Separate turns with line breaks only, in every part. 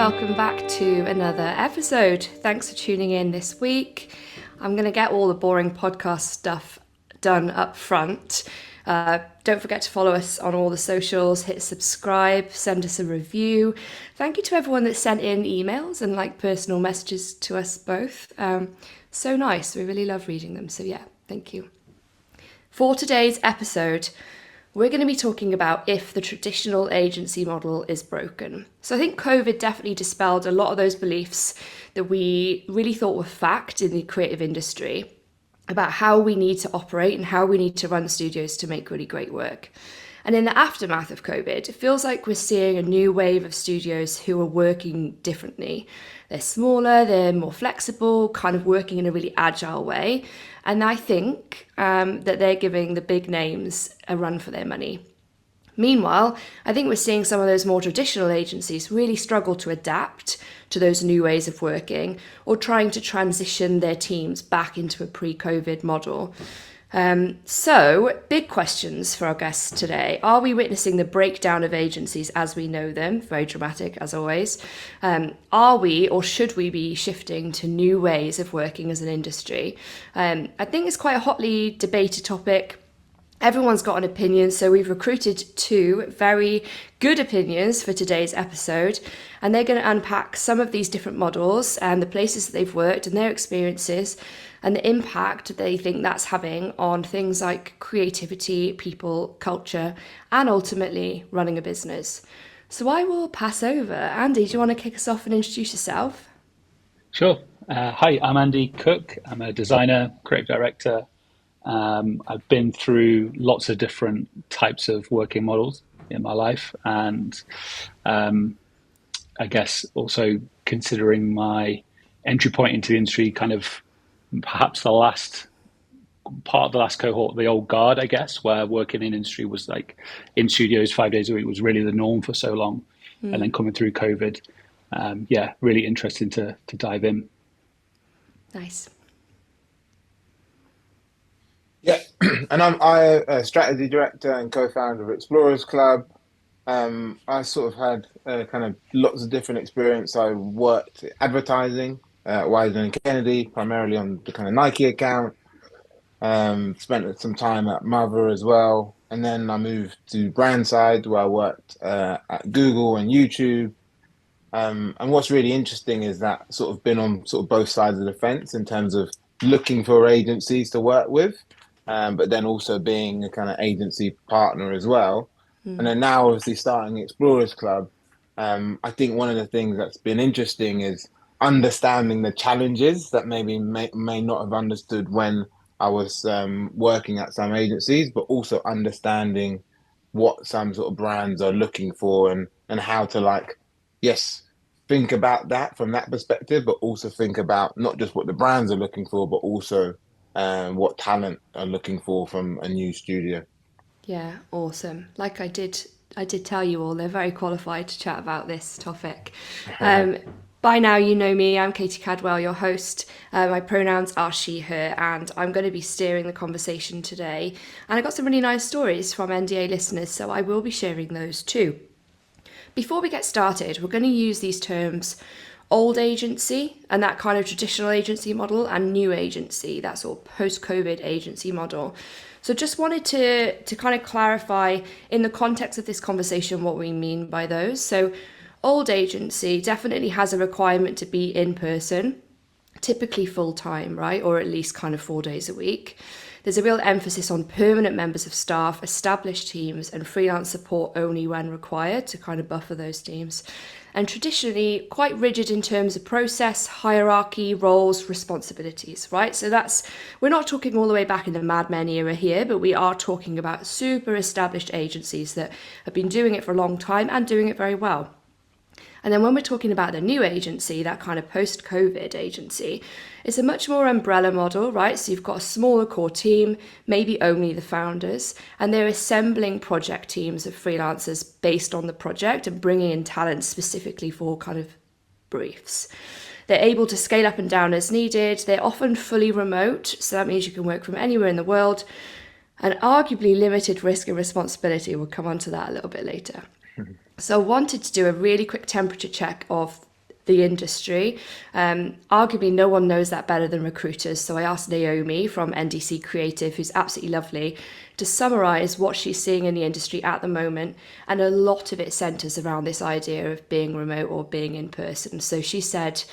welcome back to another episode. Thanks for tuning in this week. I'm going to get all the boring podcast stuff done up front. Don't forget to follow us on all the socials, hit subscribe, send us a review. Thank you to everyone that sent in emails and personal messages to us both. So nice. We really love reading them. So yeah, thank you. For today's episode, we're going to be talking about if the traditional agency model is broken. So I think COVID definitely dispelled a lot of those beliefs that we really thought were fact in the creative industry about how we need to operate and how we need to run studios to make really great work. And in the aftermath of COVID, it feels like we're seeing a new wave of studios who are working differently. They're smaller, they're more flexible, kind of working in a really agile way. And I think that they're giving the big names a run for their money. Meanwhile, I think we're seeing some of those more traditional agencies really struggle to adapt to those new ways of working or trying to transition their teams back into a pre-COVID model. So, big questions for our guests today. Are we witnessing the breakdown of agencies as we know them? Very dramatic, as always. Are we or should we be shifting to new ways of working as an industry? I think it's quite a hotly debated topic. Everyone's got an opinion, so we've recruited two very good opinions for today's episode, and they're going to unpack some of these different models and the places that they've worked and their experiences and the impact they think that's having on things like creativity, people, culture, and ultimately running a business. So I will pass over. Andy, do you want to kick us off and introduce yourself?
Sure. Hi, I'm Andy Cooke. I'm a designer, creative director. I've been through lots of different types of working models in my life, and I guess also considering my entry point into the industry, kind of perhaps the last part of the last cohort, the old guard, I guess, where working in industry was like in studios 5 days a week was really the norm for so long, and then coming through COVID, yeah, really interesting to dive in.
Nice.
Yeah, and I'm a strategy director and co-founder of Explorers Club. I sort of had kind of lots of different experience. I worked advertising at Wiseman and Kennedy, primarily on the kind of Nike account. Spent some time at Mother as well, and then I moved to brand side where I worked at Google and YouTube. And what's really interesting is that sort of been on sort of both sides of the fence in terms of looking for agencies to work with, but then also being a kind of agency partner as well. And then now, obviously, starting Explorers Club, I think one of the things that's been interesting is understanding the challenges that maybe may not have understood when I was working at some agencies, but also understanding what some sort of brands are looking for and how to yes, think about that from that perspective, but also think about not just what the brands are looking for, but also what talent are looking for from a new studio.
Yeah, awesome. I did tell you all, they're very qualified to chat about this topic. By now, you know me, I'm Katie Cadwell, your host. My pronouns are she, her, and I'm going to be steering the conversation today. And I got some really nice stories from NDA listeners, so I will be sharing those too. Before we get started, we're going to use these terms old agency and that kind of traditional agency model and new agency, that sort of post-COVID agency model. So just wanted to kind of clarify in the context of this conversation what we mean by those. So old agency definitely has a requirement to be in person, typically full-time, right? Or at least kind of 4 days a week. There's a real emphasis on permanent members of staff, established teams, and freelance support only when required to kind of buffer those teams. And traditionally quite rigid in terms of process, hierarchy, roles, responsibilities, right? So we're not talking all the way back in the Mad Men era here, but we are talking about super established agencies that have been doing it for a long time and doing it very well. And then when we're talking about the new agency, that kind of post-COVID agency, it's a much more umbrella model, right? So you've got a smaller core team, maybe only the founders, and they're assembling project teams of freelancers based on the project and bringing in talent specifically for kind of briefs. They're able to scale up and down as needed. They're often fully remote, so that means you can work from anywhere in the world, and arguably limited risk and responsibility. We'll come on to that a little bit later. So I wanted to do a really quick temperature check of the industry. Arguably, no one knows that better than recruiters. So I asked Naomi from NDC Creative, who's absolutely lovely, to summarize what she's seeing in the industry at the moment. And a lot of it centers around this idea of being remote or being in person. So she said,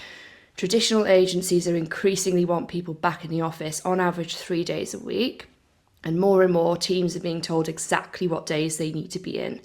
traditional agencies are increasingly want people back in the office on average 3 days a week. And more teams are being told exactly what days they need to be in.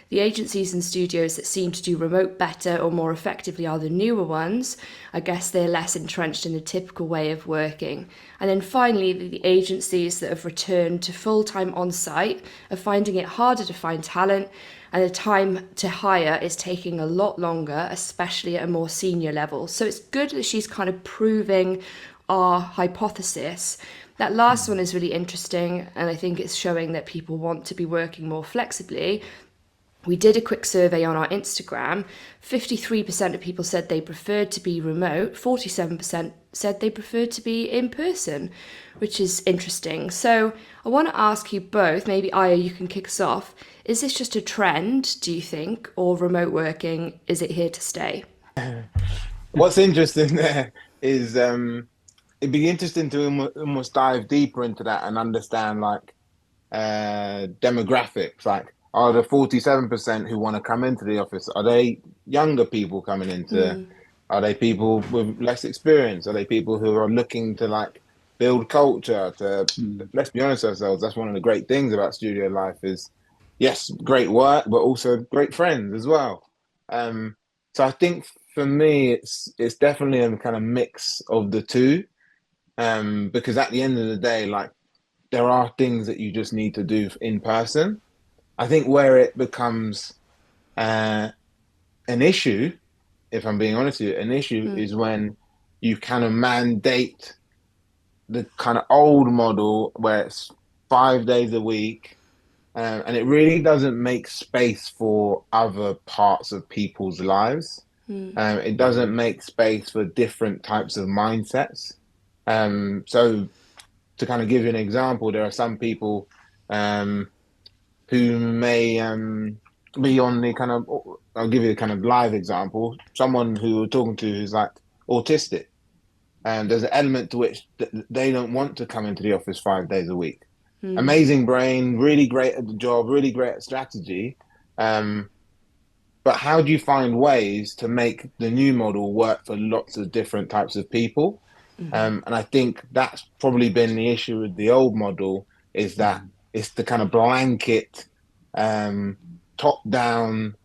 The agencies and studios that seem to do remote better or more effectively are the newer ones. I guess they're less entrenched in the typical way of working. And then finally, the agencies that have returned to full-time on-site are finding it harder to find talent, and the time to hire is taking a lot longer, especially at a more senior level. So it's good that she's kind of proving our hypothesis. That last one is really interesting, and I think it's showing that people want to be working more flexibly. We did a quick survey on our Instagram. 53% of people said they preferred to be remote. 47% said they preferred to be in person, which is interesting. So I want to ask you both, maybe Aya, you can kick us off. Is this just a trend, do you think, or remote working, is it here to stay?
What's interesting there is it'd be interesting to almost dive deeper into that and understand like demographics. Like, are the 47% who want to come into the office, are they younger people coming into? Are they people with less experience? Are they people who are looking to like build culture? Let's be honest with ourselves. That's one of the great things about studio life is, yes, great work, but also great friends as well. So I think for me, it's definitely a kind of mix of the two. Because at the end of the day, like there are things that you just need to do in person. I think where it becomes an issue, if I'm being honest with you, an issue is when you kind of mandate the kind of old model where it's 5 days a week, and it really doesn't make space for other parts of people's lives. It doesn't make space for different types of mindsets. So to kind of give you an example, there are some people who may be on the kind of, I'll give you a kind of live example, someone who we're talking to who's like autistic. And there's an element to which they don't want to come into the office 5 days a week. Amazing brain, really great at the job, really great at strategy. But how do you find ways to make the new model work for lots of different types of people? And I think that's probably been the issue with the old model is that it's the kind of blanket, top-down,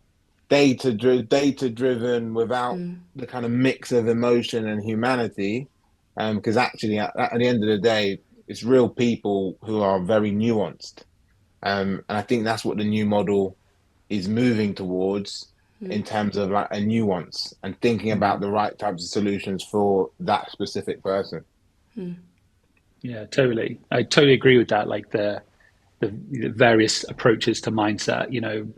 data-driven without the kind of mix of emotion and humanity. Because actually, at the end of the day, it's real people who are very nuanced. And I think that's what the new model is moving towards in terms of like a nuance and thinking about the right types of solutions for that specific person.
Yeah, totally. I totally agree with that. Like the various approaches to mindset,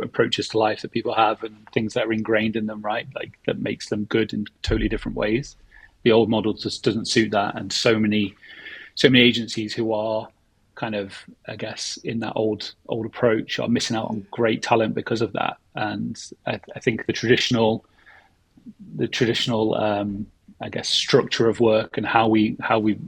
approaches to life that people have and things that are ingrained in them, right? Like that makes them good in totally different ways. The old model just doesn't suit that. And so many agencies who are kind of, I guess, in that old approach are missing out on great talent because of that. And I think the traditional I guess structure of work and how we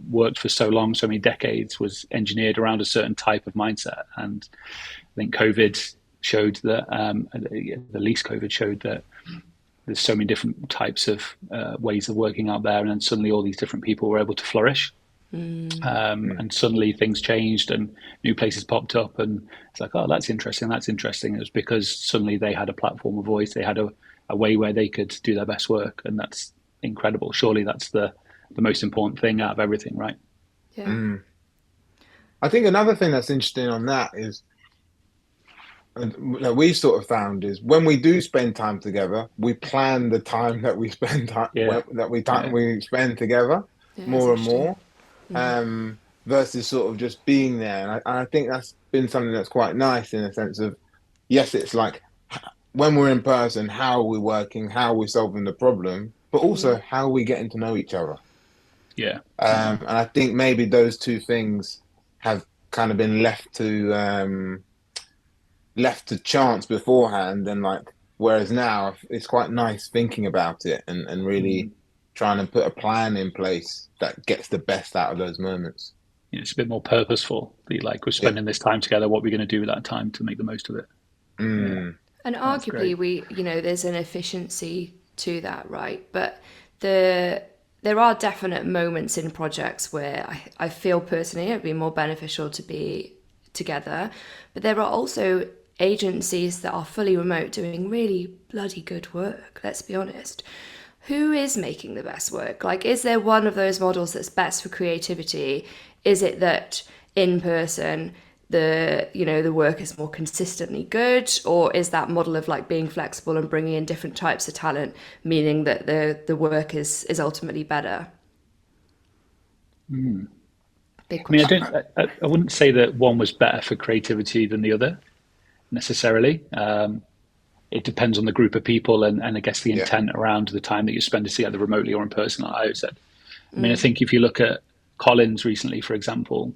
worked for so long, so many decades, was engineered around a certain type of mindset. And I think COVID showed that, at least COVID showed that there's so many different types of ways of working out there, and then suddenly all these different people were able to flourish. And suddenly things changed and new places popped up, and it's like, oh, that's interesting. It was because suddenly they had a platform, a voice, they had a way where they could do their best work, and that's incredible. Surely that's the most important thing out of everything, right?
Yeah.
I think another thing that's interesting on that is that we've sort of found is when we do spend time together, we plan the time that we spend we spend together more and more, versus sort of just being there. And I think that's been something that's quite nice in a sense of, yes, it's like when we're in person, how are we working, how are we solving the problem, but also how are we getting to know each other. And I think maybe those two things have kind of been left to chance beforehand, and like Whereas now it's quite nice thinking about it and really trying to put a plan in place that gets the best out of those moments.
It's a bit more purposeful. Be like, we're
Yeah.
spending this time together. What are we going to do with that time to make the most of it? Yeah,
Mm.
And
that's
arguably,
great.
there's an efficiency to that, right? But there are definite moments in projects where I feel personally it'd be more beneficial to be together. But there are also agencies that are fully remote doing really bloody good work, let's be honest. Who is making the best work? Like, is there one of those models that's best for creativity? Is it that in person the work is more consistently good, or is that model of like being flexible and bringing in different types of talent meaning that the work is ultimately better? Big
I mean,
question.
I wouldn't say that one was better for creativity than the other necessarily. It depends on the group of people and I guess the
Yeah.
intent around the time that you spend together remotely or in person, like I said. I mean, I think if you look at Collins recently, for example,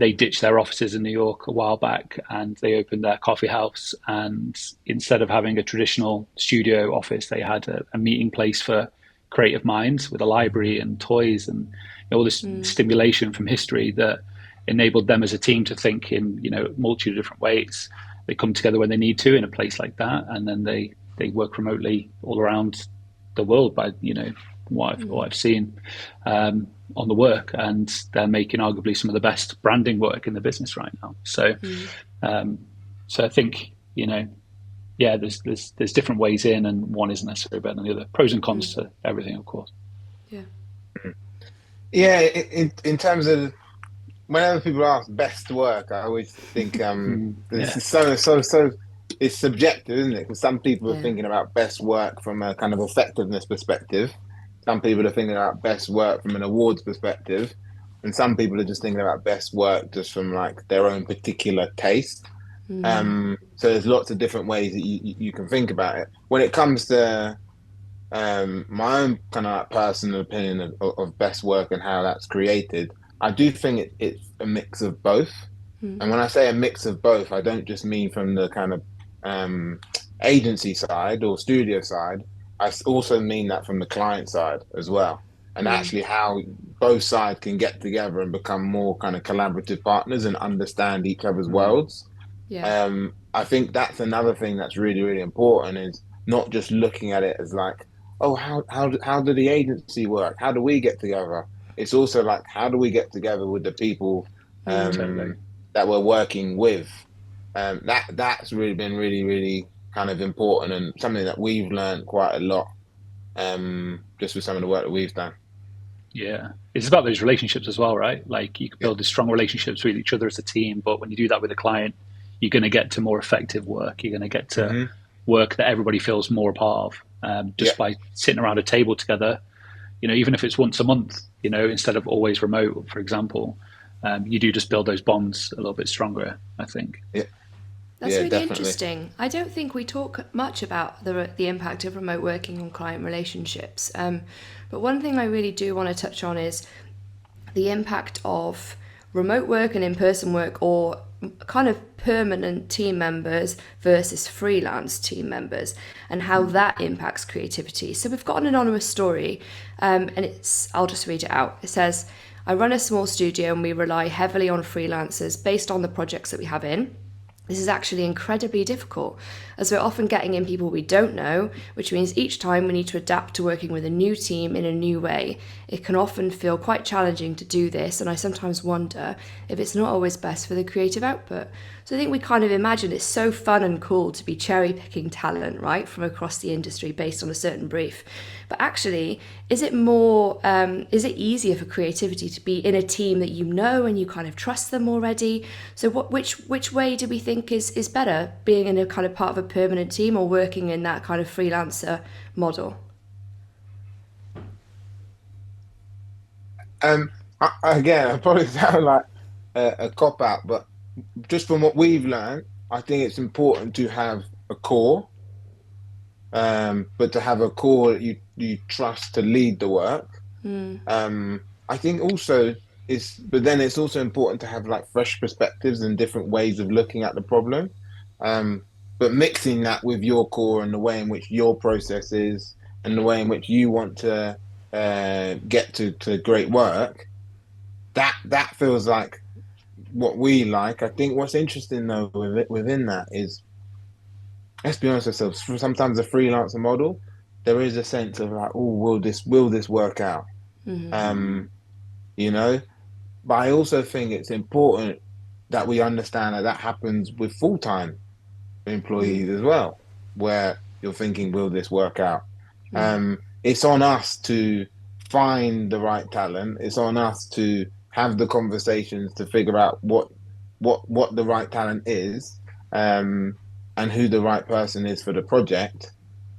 they ditched their offices in New York a while back and they opened their coffee house. And instead of having a traditional studio office, they had a meeting place for creative minds with a library and toys and all this stimulation from history that enabled them as a team to think in multitude of different ways. They come together when they need to in a place like that, and then they work remotely all around the world by what I've seen on the work, and they're making arguably some of the best branding work in the business right now. So I think yeah, there's different ways in, and one isn't necessarily better than the other. Pros and cons to everything, of course.
Yeah.
Yeah, in terms of whenever people ask best work, I always think this
Yeah,
is so it's subjective, isn't it? Because some people are
Yeah.
thinking about best work from a kind of effectiveness perspective. Some people are thinking about best work from an awards perspective, and some people are just thinking about best work just from like their own particular taste. So there's lots of different ways that you can think about it. When it comes to my own kind of like personal opinion of best work and how that's created, I do think it's a mix of both. And when I say a mix of both, I don't just mean from the kind of um, agency side or studio side. Also mean that from the client side as well. And actually how both sides can get together and become more kind of collaborative partners and understand each other's worlds.
Yeah.
I think that's another thing that's really, really important is not just looking at it as like, oh, how do the agency work? How do we get together? It's also like, how do we get together with the people
totally.
that we're working with? That's really been really, really kind of important and something that we've learned quite a lot just with some of the work that we've done.
Yeah, it's about those relationships as well, right? Like you can
Yeah.
build these strong relationships with each other as a team, but when you do that with a client, you're going to get to more effective work. You're going to get to
Hmm.
work that everybody feels more a part of
Yeah.
just by sitting around a table together. Even if it's once a month, instead of always remote, for example, you do just build those bonds a little bit stronger, I think.
Yeah.
That's
Yeah,
really
definitely.
interesting. I don't think we talk much about the impact of remote working on client relationships. But one thing I really do want to touch on is the impact of remote work and in-person work, or kind of permanent team members versus freelance team members, and how that impacts creativity. So we've got an anonymous story, and I'll just read it out. It says, I run a small studio and we rely heavily on freelancers based on the projects that we have in. This is actually incredibly difficult, as we're often getting in people we don't know, which means each time we need to adapt to working with a new team in a new way. It can often feel quite challenging to do this, and I sometimes wonder if it's not always best for the creative output. So I think we kind of imagine it's so fun and cool to be cherry picking talent, right, from across the industry based on a certain brief. But actually, is it easier for creativity to be in a team that you know and you kind of trust them already? So which way do we think is better, being in a kind of part of a permanent team or working in that kind of freelancer model?
Again, I probably sound like a cop out, but just from what we've learned, I think it's important to have a core, but to have a core that you trust to lead the work. I think also but then it's also important to have like fresh perspectives and different ways of looking at the problem. Um, but mixing that with your core and the way in which your process is and the way in which you want to get to great work, that feels like what we like. I think what's interesting though within that is, let's be honest with ourselves, sometimes a freelancer model, there is a sense of like, oh, will this work out? Um, you know, but I also think it's important that we understand that happens with full-time employees as well, where you're thinking, will this work out? It's on us to find the right talent. It's on us to have the conversations to figure out what the right talent is, and who the right person is for the project.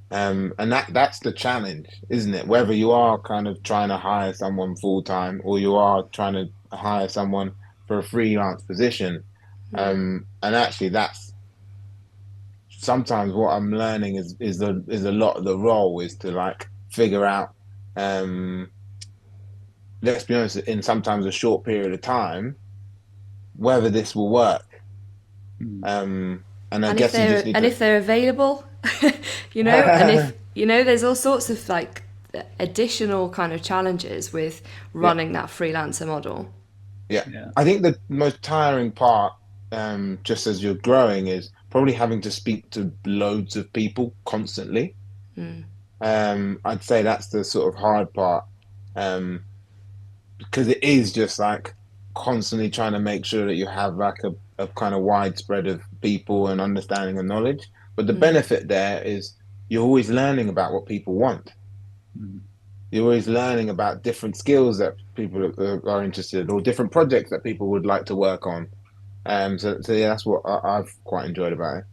And that's the challenge, isn't it? Whether you are kind of trying to hire someone full time or you are trying to hire someone for a freelance position. And actually that's sometimes what I'm learning is a lot of the role is to like figure out, let's be honest, in sometimes a short period of time, whether this will work. And I
And
guess you just need
if they're available, and if there's all sorts of like additional kind of challenges with running that freelancer model.
Yeah. I think the most tiring part, just as you're growing, is probably having to speak to loads of people constantly. I'd say that's the sort of hard part, because it is just like constantly trying to make sure that you have like a kind of widespread of people and understanding and knowledge. But the benefit there is you're always learning about what people want. You're always learning about different skills that people are interested in, or different projects that people would like to work on. So yeah, that's what I've quite enjoyed about it.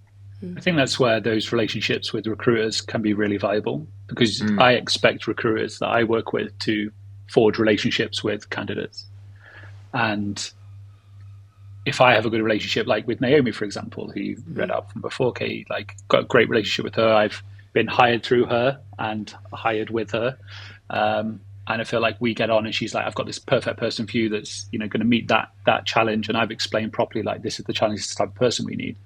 I think that's where those relationships with recruiters can be really valuable, because I expect recruiters that I work with to forge relationships with candidates. And if I have a good relationship, like with Naomi, for example, who you read out from before, Katie, like got a great relationship with her. I've been hired through her and hired with her. And I feel like we get on and she's like, I've got this perfect person for you that's, going to meet that challenge. And I've explained properly, like, this is the challenge, this is the type of person we need.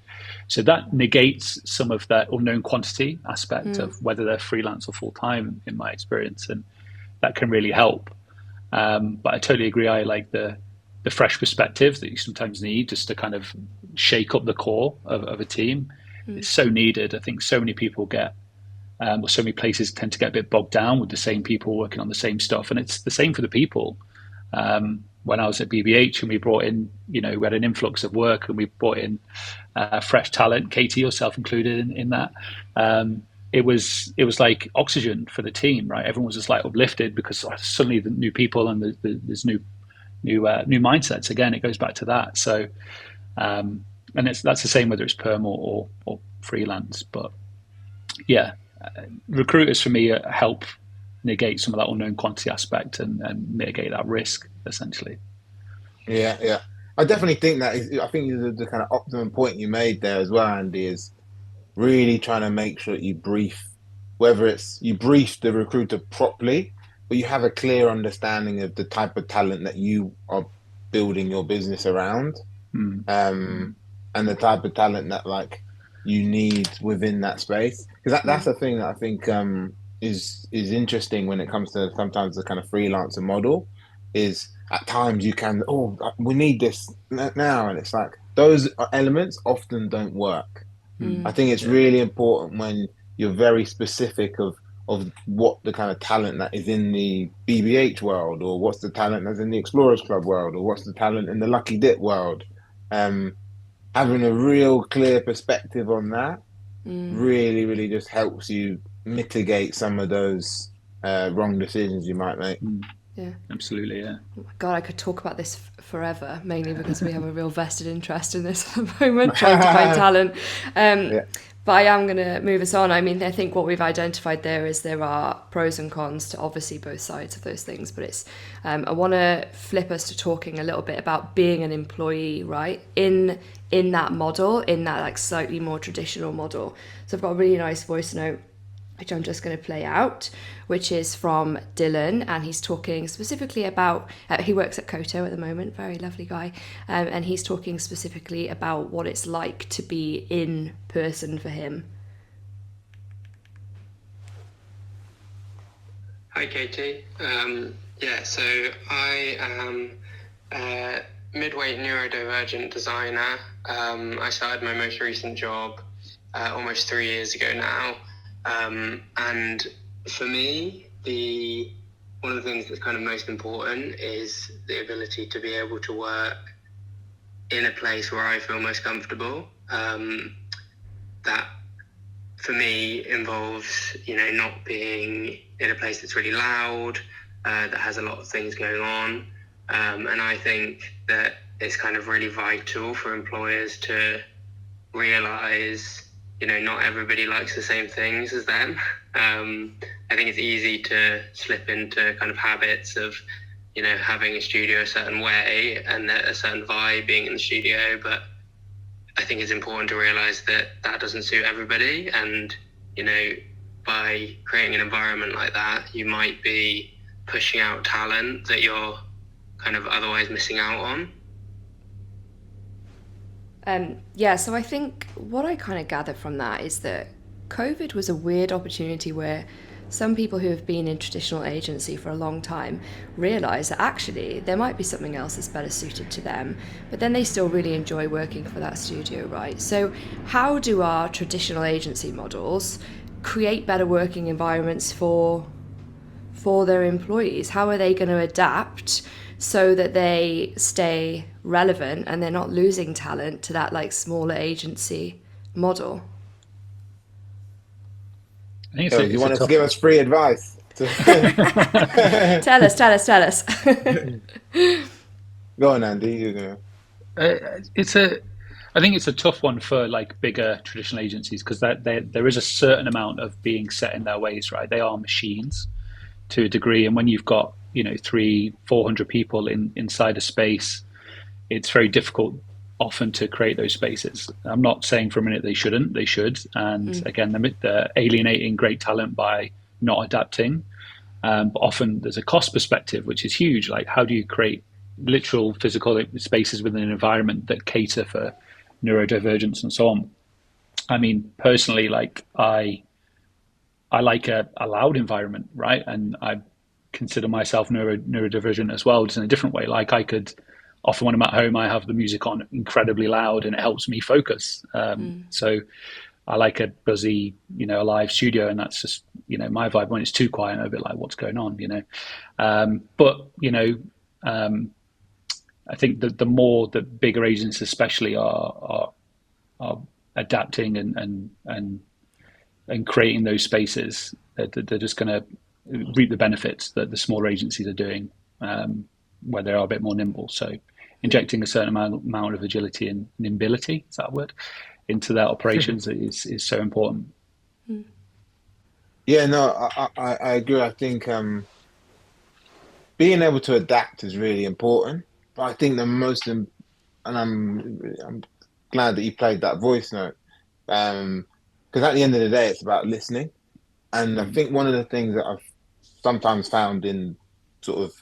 So that negates some of that unknown quantity aspect of whether they're freelance or full-time, in my experience. And that can really help. But I totally agree. I like the fresh perspective that you sometimes need just to kind of shake up the core of a team. It's so needed. I think so many people or so many places tend to get a bit bogged down with the same people working on the same stuff. And it's the same for the people. When I was at BBH and we brought in, we had an influx of work and we brought in fresh talent, Katie, yourself included in that. It was like oxygen for the team, right? Everyone was just like uplifted because suddenly the new people and there's new mindsets. Again, it goes back to that. So, and that's the same whether it's perm or freelance. But yeah, recruiters for me help negate some of that unknown quantity aspect and mitigate that risk essentially.
Yeah. I definitely think I think the kind of optimum point you made there as well, Andy, is really trying to make sure that you brief the recruiter properly, but you have a clear understanding of the type of talent that you are building your business around, and the type of talent that like you need within that space. Because that's the thing that I think is interesting when it comes to sometimes the kind of freelancer model. Is at times you can, we need this now, and it's like those elements often don't work. I think it's really important when you're very specific of what the kind of talent that is in the BBH world, or what's the talent that's in the Explorers Club world, or what's the talent in the Lucky Dip world. Having a real clear perspective on that really, really just helps you mitigate some of those wrong decisions you might make.
Yeah,
absolutely. Yeah.
Oh my God, I could talk about this forever, mainly because we have a real vested interest in this at the moment, trying to find talent. But I am going to move us on. I mean, I think what we've identified there is there are pros and cons to obviously both sides of those things. But it's I want to flip us to talking a little bit about being an employee, right? In that model, in that like slightly more traditional model. So I've got a really nice voice note which I'm just going to play out, which is from Dylan, and he's talking specifically about, he works at Koto at the moment, very lovely guy, and he's talking specifically about what it's like to be in person for him.
Hi, Katie. So I am a midweight neurodivergent designer. I started my most recent job almost 3 years ago now. And for me, one of the things that's kind of most important is the ability to be able to work in a place where I feel most comfortable. That for me involves, not being in a place that's really loud, that has a lot of things going on. And I think that it's kind of really vital for employers to realize, not everybody likes the same things as them. I think it's easy to slip into kind of habits of, having a studio a certain way and a certain vibe being in the studio. But I think it's important to realize that doesn't suit everybody. And, by creating an environment like that, you might be pushing out talent that you're kind of otherwise missing out on.
So I think what I kind of gather from that is that COVID was a weird opportunity where some people who have been in traditional agency for a long time realise that actually there might be something else that's better suited to them, but then they still really enjoy working for that studio, right? So how do our traditional agency models create better working environments for their employees? How are they going to adapt so that they stay relevant and they're not losing talent to that like smaller agency model?
I think
So you want to give us free advice?
Tell us.
Go on, Andy. You know.
I think it's a tough one for like bigger traditional agencies because there is a certain amount of being set in their ways, right? They are machines to a degree, and when you've got 300-400 people inside a space, it's very difficult often to create those spaces. I'm not saying for a minute they shouldn't, they should, and again they're alienating great talent by not adapting. But often there's a cost perspective which is huge. Like, how do you create literal physical spaces within an environment that cater for neurodivergence and so on? I mean, personally, like I like a loud environment, right? And I consider myself neurodivergent as well, just in a different way. Like, I could often when I'm at home, I have the music on incredibly loud, and it helps me focus. So I like a buzzy, a live studio, and that's just my vibe. When it's too quiet, I'm a bit like, what's going on, I think that the more that bigger agents, especially, are adapting and creating those spaces, they're just going to reap the benefits that the smaller agencies are doing, where they are a bit more nimble. So injecting a certain amount of agility and nimbility, is that a word, into their operations is so important.
Yeah, no, I agree. I think being able to adapt is really important. But I think and I'm glad that you played that voice note, because at the end of the day, it's about listening. And I think one of the things that I've sometimes found in sort of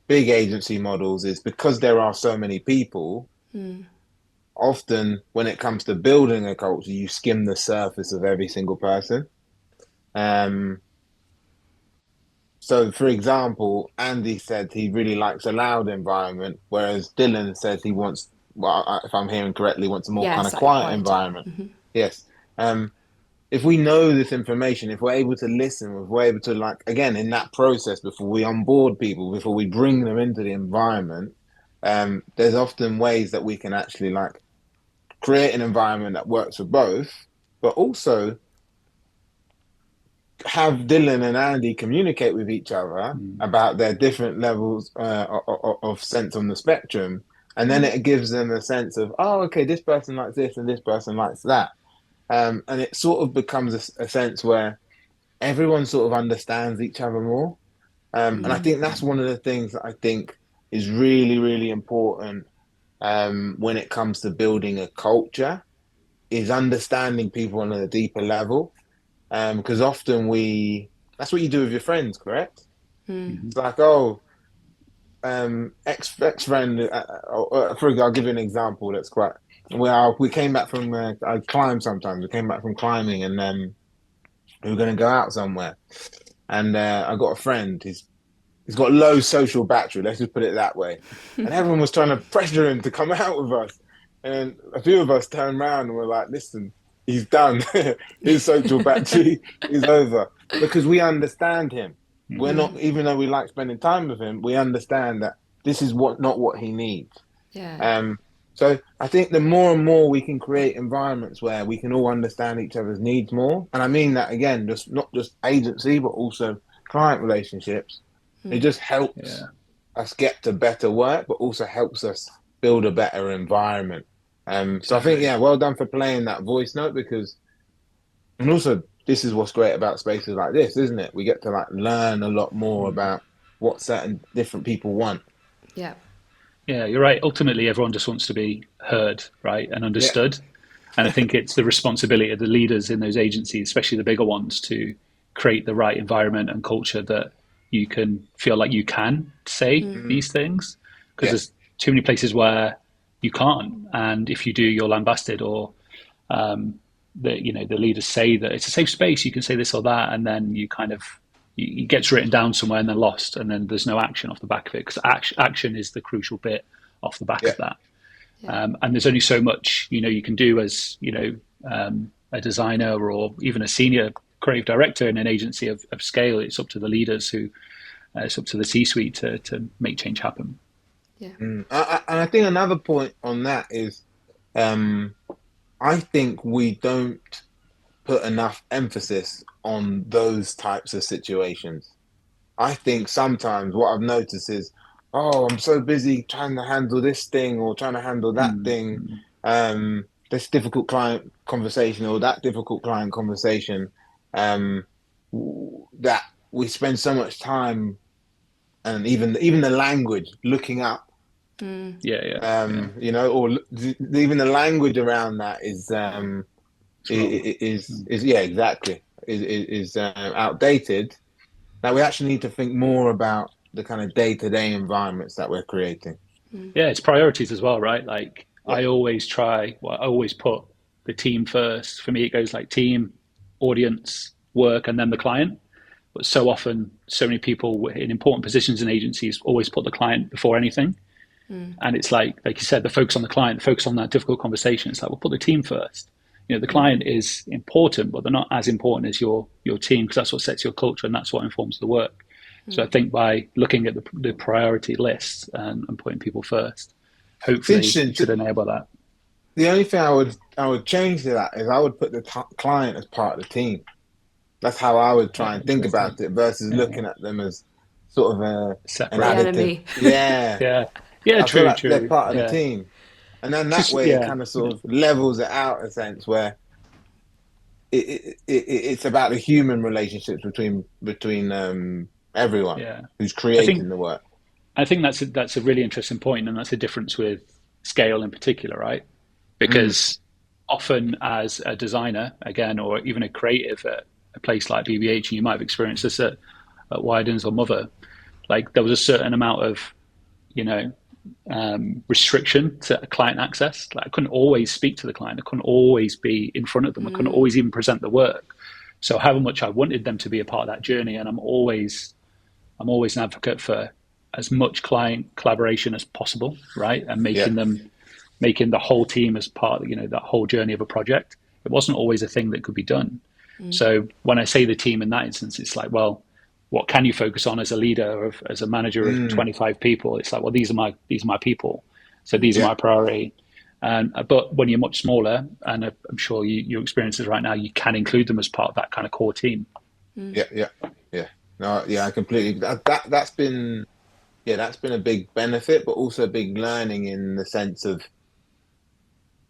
big agency models is because there are so many people, often when it comes to building a culture, you skim the surface of every single person. So, for example, Andy said he really likes a loud environment, whereas Dylan says he wants, well, if I'm hearing correctly, wants a more kind of quiet environment. Mm-hmm. Yes. If we know this information, if we're able to listen, if we're able to, like, again, in that process, before we onboard people, before we bring them into the environment, there's often ways that we can actually, like, create an environment that works for both, but also have Dylan and Andy communicate with each other about their different levels of sense on the spectrum. And then it gives them a sense of, oh, okay, this person likes this and this person likes that. And it sort of becomes a sense where everyone sort of understands each other more. And I think that's one of the things that I think is really, really important when it comes to building a culture, is understanding people on a deeper level. because often that's what you do with your friends, correct?
Mhm.
It's like, oh, ex friend. For example, I'll give you an example that's quite. Well, we came back from. I climb sometimes. We came back from climbing, and we were going to go out somewhere. And I got a friend. He's got low social battery. Let's just put it that way. And everyone was trying to pressure him to come out with us. And a few of us turned around and were like, "Listen, he's done. His social battery is over." Because we understand him. We're not, even though we like spending time with him, we understand that this is not what he needs.
Yeah.
So I think the more and more we can create environments where we can all understand each other's needs more, and I mean that again, just not just agency, but also client relationships. It just helps us get to better work, but also helps us build a better environment. So I think, well done for playing that voice note and also this is what's great about spaces like this, isn't it? We get to like learn a lot more about what certain different people want.
Yeah.
Yeah, you're right. Ultimately, everyone just wants to be heard, right, and
Yeah,
understood. And I think it's the responsibility of the leaders in those agencies, especially the bigger ones, to create the right environment and culture that you can feel like you can say these things. Because
yeah,
there's too many places where you can't, and if you do, you're lambasted, or the leaders say that it's a safe space, you can say this or that, and then you kind of it gets written down somewhere and then lost, and then there's no action off the back of it, because action is the crucial bit off the back
yeah.
of that. And there's only so much you can do as a designer or even a senior creative director in an agency of scale. It's up to the leaders it's up to the C-suite to make change happen.
Yeah.
And I think another point on that is, I think we don't put enough emphasis on those types of situations. I think sometimes what I've noticed is, oh, I'm so busy trying to handle this thing or trying to handle that thing,
Mm-hmm.
this difficult client conversation or that difficult client conversation, that we spend so much time and even the language looking up,
Yeah.
or even the language around that
It's wrong.
is yeah, exactly, is outdated. Now we actually need to think more about the kind of day-to-day environments that we're creating.
Yeah, it's priorities as well, right? Like
Yeah,
I always put the team first. For me, it goes like team, audience, work, and then the client. But so often, so many people in important positions in agencies always put the client before anything. And it's like you said, the focus on the client, the focus on that difficult conversation. It's like, we'll put the team first. The client is important, but they're not as important as your team, because that's what sets your culture and that's what informs the work. So I think by looking at the priority lists and putting people first,
it's
hopefully
interesting.
it should enable that.
The only thing I would change to that is I would put the client as part of the team. That's how I would try and think
Interesting.
about it versus
Yeah.
looking at them as sort of an
The
Separate.
additive.
enemy.
Yeah,
Yeah. Yeah.
I feel
True.
like they're
True.
part of the
Yeah.
team, and then that
Just
way it
yeah.
kind of sort of levels it out in a sense where it's about the human relationships between everyone
Yeah.
who's
I
creating
think
the work.
that's a really interesting point, and that's the difference with scale in particular, right?
Mm,
Because often as a designer, again, or even a creative at a place like BBH, and you might have experienced this at Wydens or Mother, like there was a certain amount of, you know, restriction to client access. Like I couldn't always speak to the client. I couldn't always be in front of them. I couldn't always even present the work. So however much I wanted them to be a part of that journey, and I'm always an advocate for as much client collaboration as possible, right? And
yeah,
making the whole team as part, that whole journey of a project. It wasn't always a thing that could be done. So when I say the team in that instance, it's like, well, what can you focus on as a leader or as a manager of
mm,
25 people? It's like, well, these are my people. So these are
yeah,
my priority. But when you're much smaller, and I'm sure your experiences right now, you can include them as part of that kind of core team.
yeah. No, yeah, I completely. That's been that's been a big benefit, but also a big learning in the sense of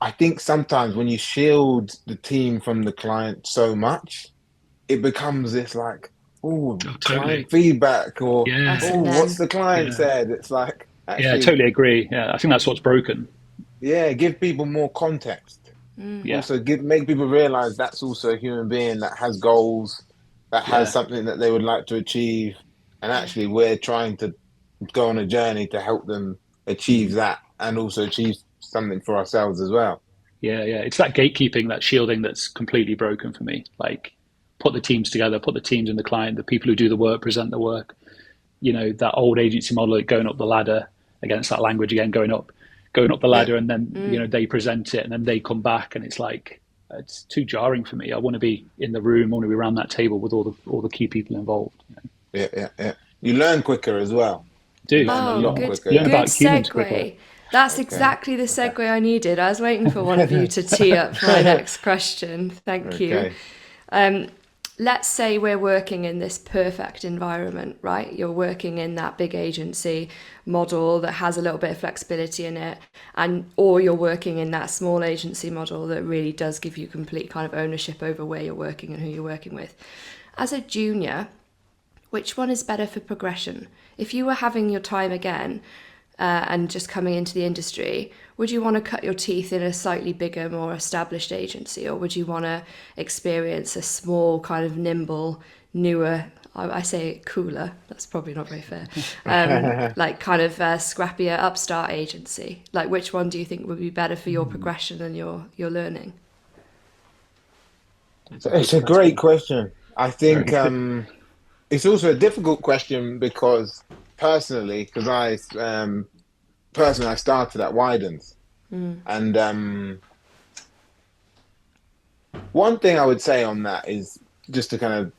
I think sometimes when you shield the team from the client so much, it becomes this like, oh,
Oh,
client
totally.
feedback or
Yeah.
Us
oh,
and
what's
them.
the client
Yeah.
said? It's like
Yeah, I
actually,
totally agree. Yeah, I think that's what's broken.
yeah, give people more context.
Yeah,
Also make people realize that's also a human being that has goals, that has
yeah,
something that they would like to achieve, and actually we're trying to go on a journey to help them achieve that and also achieve something for ourselves as well.
yeah, yeah. It's that gatekeeping, that shielding that's completely broken for me. Like, put the teams together, put the teams and the client, the people who do the work, present the work. You know, that old agency model, like going up the ladder, against that language again, going up the
Yeah.
ladder, and then they present it, and then they come back, and it's like, it's too jarring for me. I want to be in the room, I want to be around that table with all the key people involved.
Yeah. You learn quicker as well. You
Do
learn a
Oh,
lot
good,
quicker.
learn
Yeah.
good
about humans quicker.
segue. That's
Okay.
exactly the
Okay.
segue I needed. I was waiting for one of you to tee up my next question. Thank you.
Okay.
Let's say we're working in this perfect environment, right? You're working in that big agency model that has a little bit of flexibility in it, or you're working in that small agency model that really does give you complete kind of ownership over where you're working and who you're working with. As a junior, which one is better for progression? If you were having your time again and just coming into the industry, would you want to cut your teeth in a slightly bigger, more established agency, or would you want to experience a small, kind of nimble, newer, I say cooler, that's probably not very fair, like kind of scrappier upstart agency? Like, which one do you think would be better for your progression and your learning?
It's a great question. I think
Very.
it's also a difficult question because because personally I started at Widens, and one thing I would say on that is just to kind of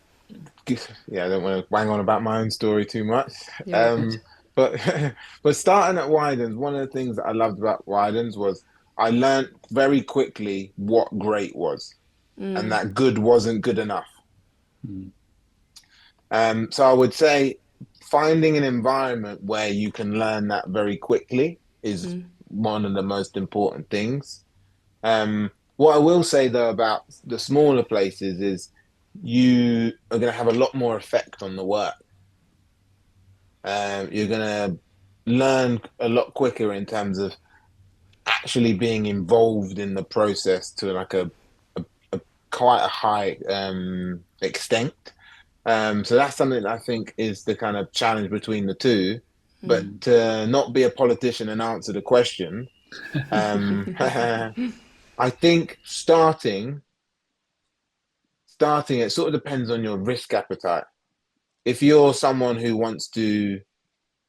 I don't want to bang on about my own story too much.
You're all good.
But but starting at Widens, one of the things that I loved about Widens was I learned very quickly what great was, and that good wasn't good enough. So I would say finding an environment where you can learn that very quickly is one of the most important things. What I will say though about the smaller places is you are going to have a lot more effect on the work. You're going to learn a lot quicker in terms of actually being involved in the process to like a quite a high extent. So that's something that I think is the kind of challenge between the two. But to not be a politician and answer the question, I think starting it sort of depends on your risk appetite. If you're someone who wants to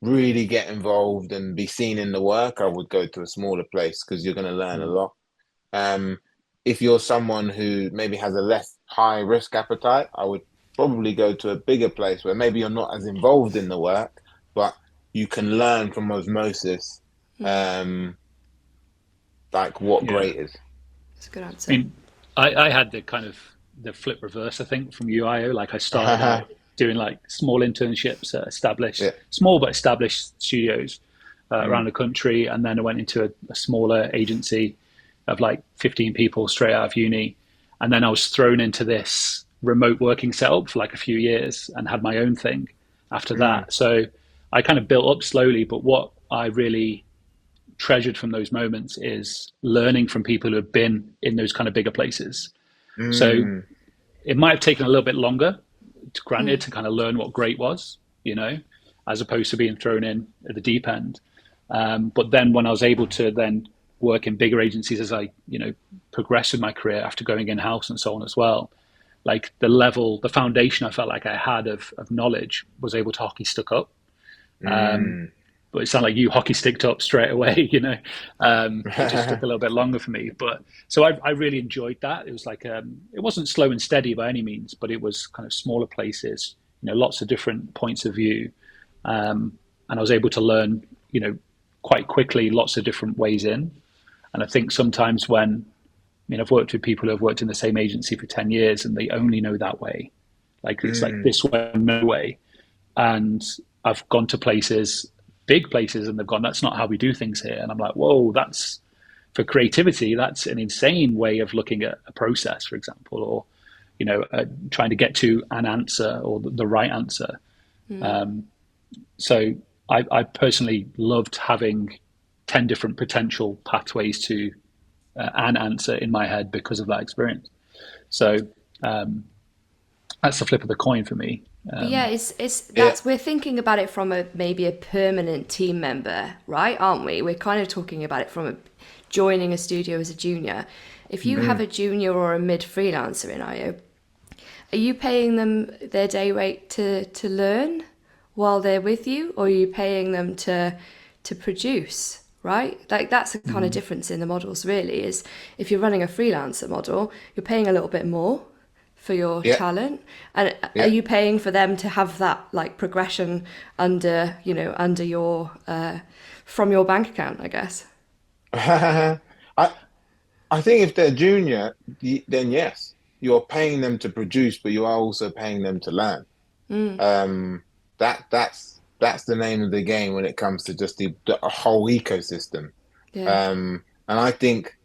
really get involved and be seen in the work, I would go to a smaller place because you're going to learn a lot. Um, if you're someone who maybe has a less high risk appetite, I would probably go to a bigger place where maybe you're not as involved in the work, but you can learn from osmosis, like what
Yeah.
great is.
That's a good
I
answer.
mean, I had the kind of the flip reverse, I think, from you, Io. Like, I started out doing like small internships at
Yeah.
small but established studios around the country, and then I went into a smaller agency of like 15 people straight out of uni, and then I was thrown into this remote working setup for like a few years and had my own thing after that. So I kind of built up slowly, but what I really treasured from those moments is learning from people who have been in those kind of bigger places. So it might have taken a little bit longer, granted, to kind of learn what great was, as opposed to being thrown in at the deep end. But then when I was able to then work in bigger agencies as I, progressed in my career after going in-house and so on as well, like the foundation I felt like I had of knowledge was able to hockey stick up. But it sounded like you hockey sticked up straight away, It just took a little bit longer for me. But so I really enjoyed that. It was like, it wasn't slow and steady by any means, but it was kind of smaller places, lots of different points of view. And I was able to learn, quite quickly, lots of different ways in. And I think sometimes I've worked with people who have worked in the same agency for 10 years and they only know that way. Like, it's like this way, no way. And I've gone to big places, and they've gone, that's not how we do things here. And I'm like, whoa, for creativity, that's an insane way of looking at a process, for example, or, trying to get to an answer or the right answer. So I personally loved having 10 different potential pathways to an answer in my head because of that experience. So that's the flip of the coin for me.
But yeah,
Yeah.
we're thinking about it from maybe a permanent team member, right? Aren't we? We're kind of talking about it from joining a studio as a junior. If you have a junior or a mid freelancer in IO, are you paying them their day rate to learn while they're with you, or are you paying them to produce? Right? Like that's the kind of difference in the models. Really, is if you're running a freelancer model, you're paying a little bit more for your
Yeah.
talent, and are
Yeah.
you paying for them to have that like progression under your from your bank account, I guess.
I I think if they're junior, then yes, you're paying them to produce, but you are also paying them to learn. Um, that's the name of the game when it comes to just the whole ecosystem.
Yeah.
And I think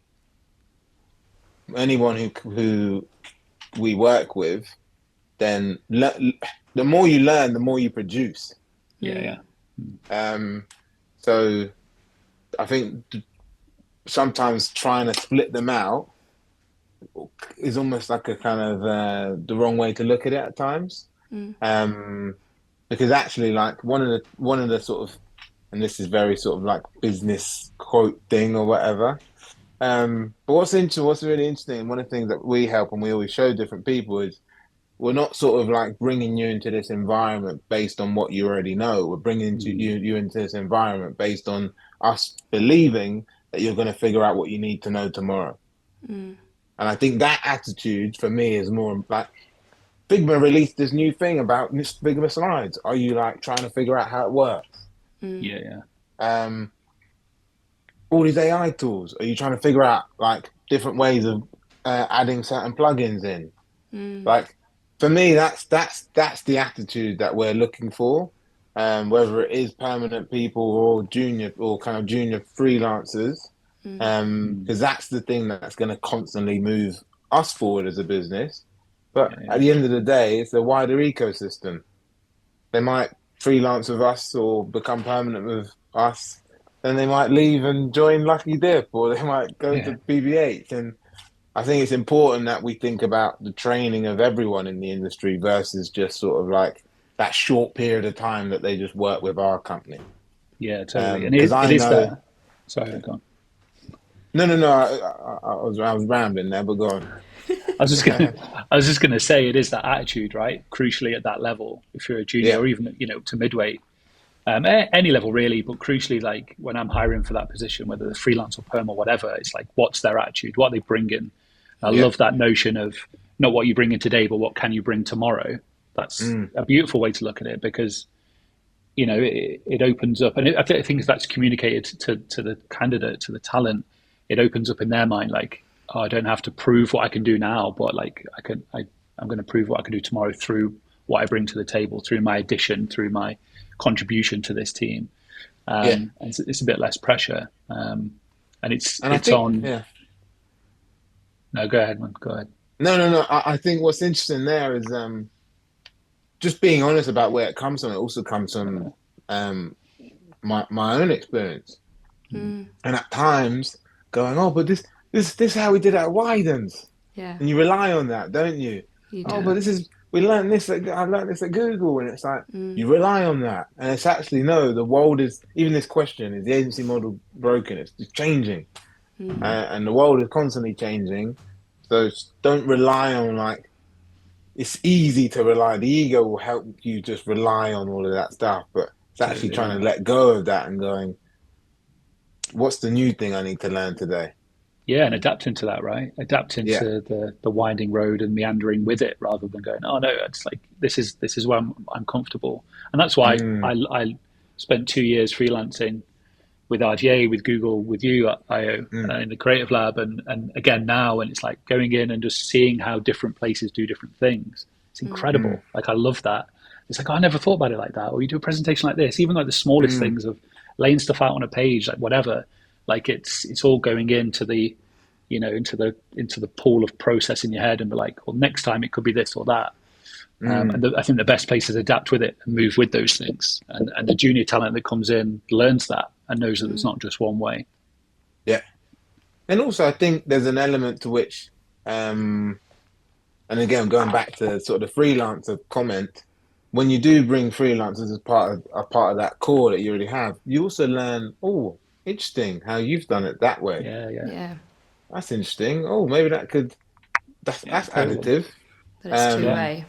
anyone who we work with, then the more you learn, the more you produce.
Yeah.
So I think sometimes trying to split them out is almost like a kind of the wrong way to look at it at times. Because actually, like one of the sort of, and this is very sort of like business quote thing or whatever. But what's really interesting, one of the things that we help and we always show different people is we're not sort of like bringing you into this environment based on what you already know. We're bringing you into this environment based on us believing that you're going to figure out what you need to know tomorrow. And I think that attitude for me is more like Figma released this new thing about Figma slides. Are you like trying to figure out how it works?
Yeah.
All these AI tools. Are you trying to figure out like different ways of adding certain plugins in? Like for me, that's the attitude that we're looking for. Whether it is permanent people or junior or kind of junior freelancers, because that's the thing that's going to constantly move us forward as a business. But at the end of the day, it's a wider ecosystem. They might freelance with us or become permanent with us, then they might leave and join Lucky Dip, or they might go to BB8. And I think it's important that we think about the training of everyone in the industry versus just sort of like that short period of time that they just work with our company.
Yeah, totally. And
Because
it
I
is
know.
that. Sorry, go on.
No. I was rambling there, but go on.
I was just gonna say it is that attitude, right? Crucially at that level, if you're a junior
Yeah.
or even to midweight, any level really, but crucially, like when I'm hiring for that position, whether they're freelance or perm or whatever, it's like what's their attitude, what they bring in. I
Yeah.
love that notion of not what you bring in today, but what can you bring tomorrow. That's a beautiful way to look at it because it opens up, and I think if that's communicated to the candidate, to the talent, it opens up in their mind like, oh, I don't have to prove what I can do now, but like I'm going to prove what I can do tomorrow through what I bring to the table, through my addition, through my contribution to this team.
Yeah.
And it's a bit less pressure, and
And I
it's
think,
on.
yeah.
No, go ahead, man. Go ahead.
No. I think what's interesting there is just being honest about where it comes from. It also comes from my own experience, and at times going, oh, but this is how we did it at Wyden's,
Yeah.
and you rely on that, don't you?
You
Oh,
do.
but we learned this. I learned this at Google, and it's like you rely on that, and it's actually no. The world is even this question: is the agency model broken? It's changing, and the world is constantly changing. So don't rely on like it's easy to rely. The ego will help you just rely on all of that stuff, but it's actually
Totally,
trying
yeah.
to let go of that and going, what's the new thing I need to learn today?
Yeah, and adapting to that, right? Adapting
Yeah.
to the winding road and meandering with it, rather than going, oh no, it's like this is where I'm comfortable, and that's why
Mm,
I spent 2 years freelancing with RGA, with Google, with you at IO
mm,
in the creative lab, and again now, and it's like going in and just seeing how different places do different things. It's
mm,
incredible. Like I love that. It's like, oh, I never thought about it like that. Or you do a presentation like this, even like the smallest
mm,
things of laying stuff out on a page, like whatever. Like it's all going into the into the pool of process in your head and be like, well, next time it could be this or that.
mm.
I think the best place is adapt with it and move with those things. And the junior talent that comes in learns that and knows that it's not just one way.
Yeah. And also, I think there's an element to which, and again, going back to sort of the freelancer comment, when you do bring freelancers as part of that core that you already have, you also learn, oh, interesting, how you've done it that way.
Yeah, yeah,
Yeah,
That's interesting. Oh, maybe
yeah,
that's
totally.
additive.
that it's two
Yeah,
Um,
way.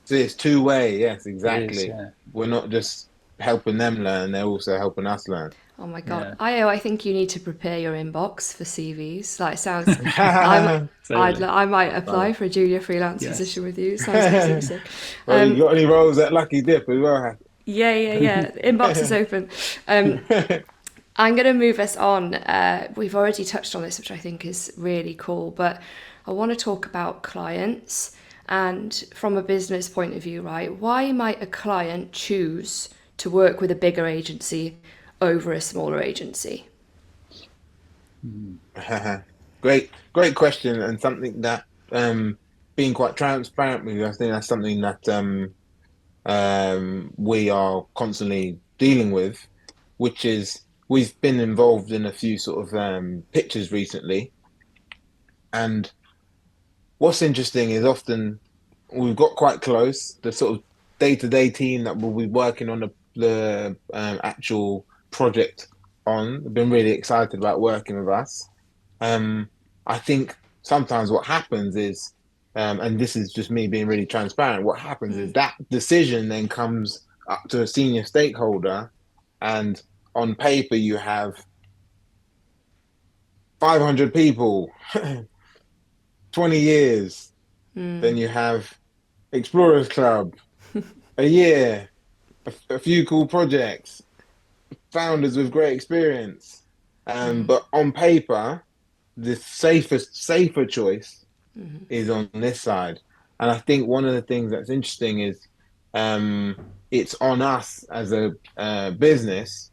so it's two way. Yes,
it is.
exactly.
Yeah,
We're not just helping them learn; they're also helping us learn.
Oh my God.
yeah,
Io, I think you need to prepare your inbox for CVs. Like, sounds, I'm,
totally.
I might apply
Funny.
for a junior freelance
Yes.
position with you. Sounds absolutely sick.
Well, you got any roles at Lucky Dip as well?
Yeah, yeah, yeah. Inbox is open. I'm going to move us on. We've already touched on this, which I think is really cool, but I want to talk about clients and from a business point of view, right? Why might a client choose to work with a bigger agency over a smaller agency?
Great question, and something that being quite transparent with you, I think that's something that we are constantly dealing with, which is we've been involved in a few sort of pitches recently, and what's interesting is often we've got quite close. The sort of day-to-day team that will be working on the actual project on have been really excited about working with us. I think sometimes what happens is, and this is just me being really transparent, what happens is that decision then comes up to a senior stakeholder, and on paper you have 500 people, 20 years, then you have Explorers Club, a year, a few cool projects, founders with great experience. But on paper, the safer choice is on this side. And I think one of the things that's interesting is it's on us as a business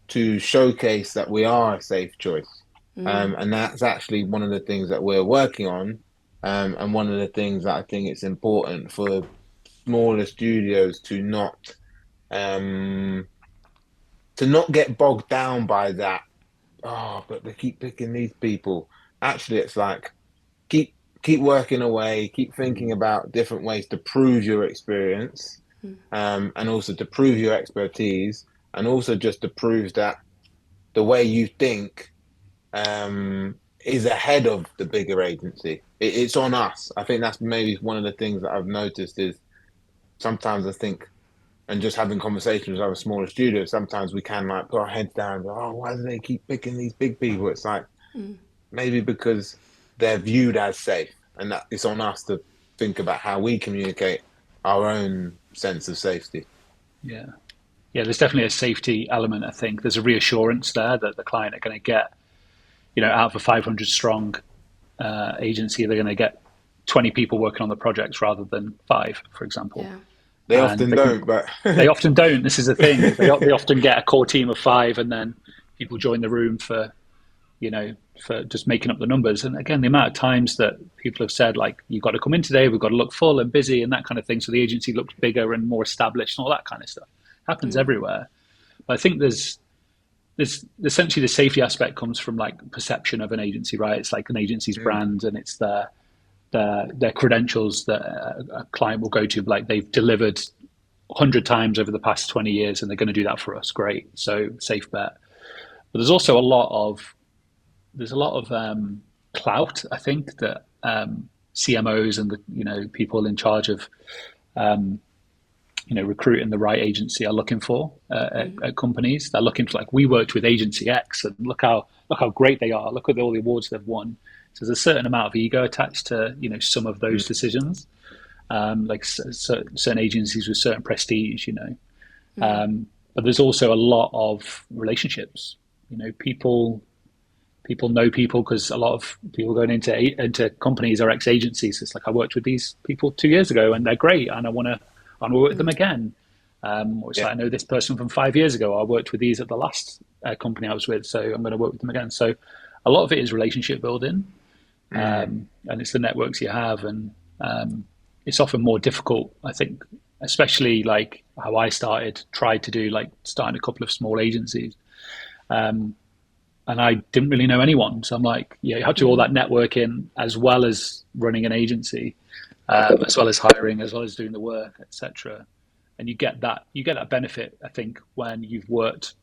to showcase that we are a safe choice. And that's actually one of the things that we're working on. And one of the things that I think it's important for smaller studios um, to not get bogged down by that. Oh, but they keep picking these people. Actually, it's like keep keep working away, keep thinking about different ways to prove your experience, and also to prove your expertise, and also just to prove that the way you think is ahead of the bigger agency. It's on us. I think that's maybe one of the things that I've noticed is sometimes I think, and just having conversations with other smaller studios, sometimes we can like put our heads down and go, oh, why do they keep picking these big people? It's like maybe because they're viewed as safe, and that it's on us to think about how we communicate our own sense of safety.
Yeah. Yeah, there's definitely a safety element. I think there's a reassurance there that the client are going to get, out of a 500 strong agency, they're going to get 20 people working on the projects rather than five, for example.
Yeah.
They
And
often don't, but
they often don't. This is the thing. They often get a core team of five, and then people join the room for just making up the numbers. And again, the amount of times that people have said, like, you've got to come in today, we've got to look full and busy and that kind of thing. So the agency looks bigger and more established and all that kind of stuff. Happens everywhere. But I think there's essentially the safety aspect comes from like perception of an agency, right? It's like an agency's brand and it's their credentials that a client will go to. Like they've delivered 100 times over the past 20 years and they're going to do that for us. Great. So safe bet. But there's a lot of clout, I think, that CMOs and the people in charge of recruiting the right agency are looking for at companies. They're looking for, like, we worked with agency X and look how great they are. Look at all the awards they've won. So there's a certain amount of ego attached to some of those decisions. Like certain agencies with certain prestige, but there's also a lot of relationships. People know people because a lot of people going into companies are ex agencies. It's like, I worked with these people 2 years ago and they're great, and I want to work with them again. Or it's like, I know this person from 5 years ago. I worked with these at the last company I was with, so I'm going to work with them again. So a lot of it is relationship building, and it's the networks you have, and it's often more difficult, I think, especially like how I tried to do, like starting a couple of small agencies. and I didn't really know anyone. So I'm like, yeah, you have to do all that networking as well as running an agency, as well as hiring, as well as doing the work, etc. And you get that benefit, I think, when you've worked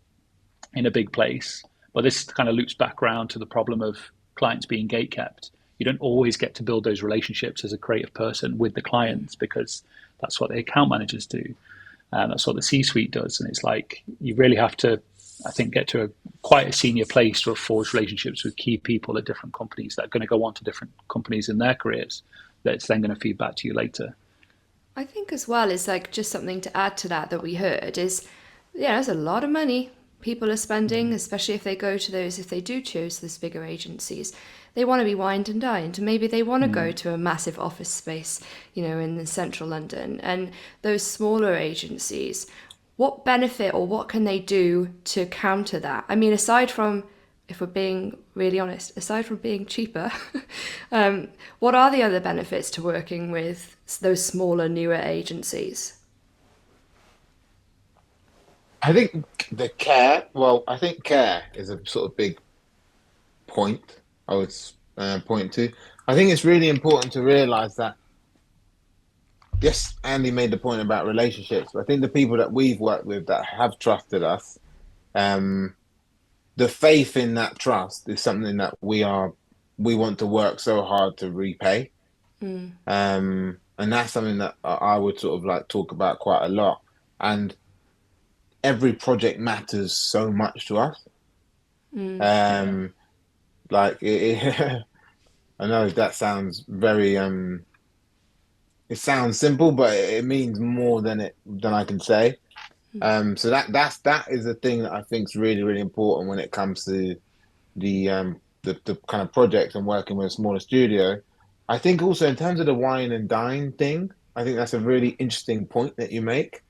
in a big place. But this kind of loops back around to the problem of clients being gatekept. You don't always get to build those relationships as a creative person with the clients, because that's what the account managers do. And that's what the C-suite does. And it's like, you really have to, I think, get to quite a senior place to forge relationships with key people at different companies that are going to go on to different companies in their careers. That's then going to feed back to you later.
I think as well is like just something to add to that we heard is, yeah, there's a lot of money people are spending, especially if they go to those, if they do choose those bigger agencies. They want to be wined and dined. Maybe they want to go to a massive office space, in central London. And those smaller agencies, what benefit or what can they do to counter that? I mean, aside from, if we're being really honest, aside from being cheaper, what are the other benefits to working with those smaller, newer agencies?
I think I think care is a sort of big point I would point to. I think it's really important to realize that, yes, Andy made the point about relationships, but I think the people that we've worked with that have trusted us, um, the faith in that trust is something that we want to work so hard to repay. And that's something that I would sort of like talk about quite a lot. And every project matters so much to us. Like I know that sounds very it sounds simple, but it means more than I can say. So that is a thing that I think is really, really important when it comes to the kind of project and working with a smaller studio. I think also in terms of the wine and dine thing, I think that's a really interesting point that you make.